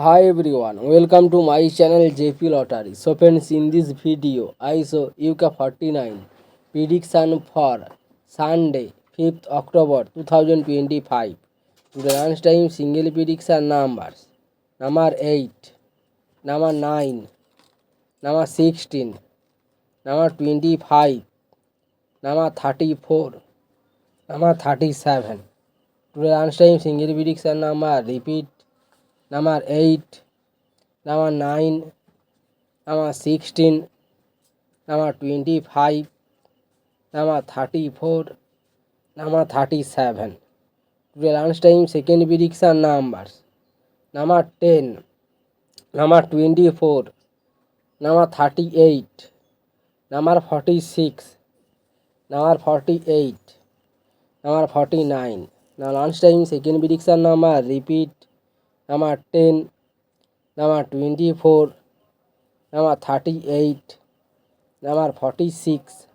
Hi everyone, welcome to my channel JP Lottery. So friends, in this video, I show UK 49 prediction for Sunday, 5th October 2025. Today lunch time single prediction numbers. Number 8, number 9, number 16, number 25, number 34, number 37. Today lunch time single prediction number repeat. Number 8, number 9, number 16, number 25, number 34, number 37. Today lunchtime second prediction numbers. Number 10, number 24, number 38, number 46, number 48, number 49. Now lunchtime second prediction number repeat. Number 10, number 24, number 38, number 46,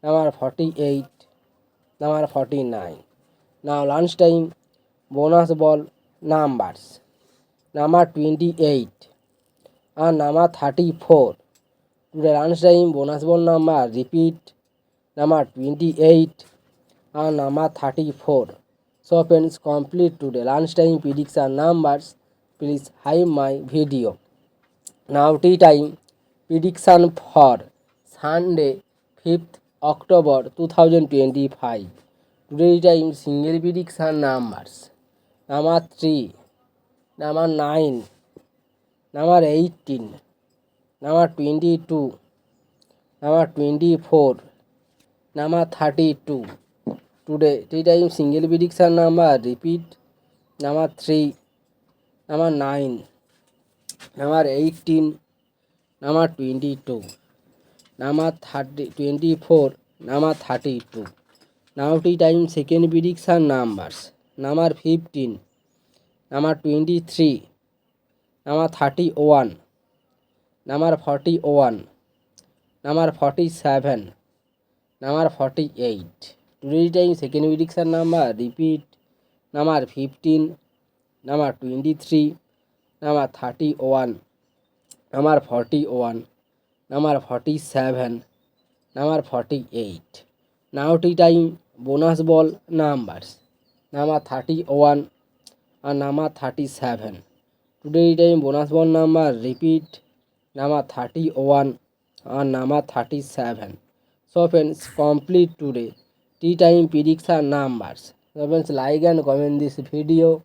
number 48, number 49. Now lunchtime bonus ball numbers. Number 28 and number 34. Today lunchtime bonus ball number repeat. Number 28 and number 34. So friends, complete today lunchtime prediction numbers. Please hide my video. Now tea time prediction for Sunday 5th October 2025. Today time single prediction numbers. Number 3, number 9, number 18, number 22, number 24, number 32. Today three time single prediction number repeat. Number 3, number 9, number 18, number 22, number 24, number 32. Now tea time second prediction numbers. Number 15, number 23, number 31, number 41, number 47, number 48. Today time second prediction number repeat. Number 15, number 23, number 31, number 41, number 47, number 48. Now tea time bonus ball numbers. Number 31 and number 37. Today time bonus ball number repeat. Number 31 and number 37. So friends, complete today tea time prediction numbers. So friends, like and comment this video.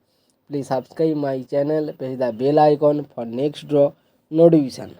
Please subscribe my channel, press the bell icon for next draw notification.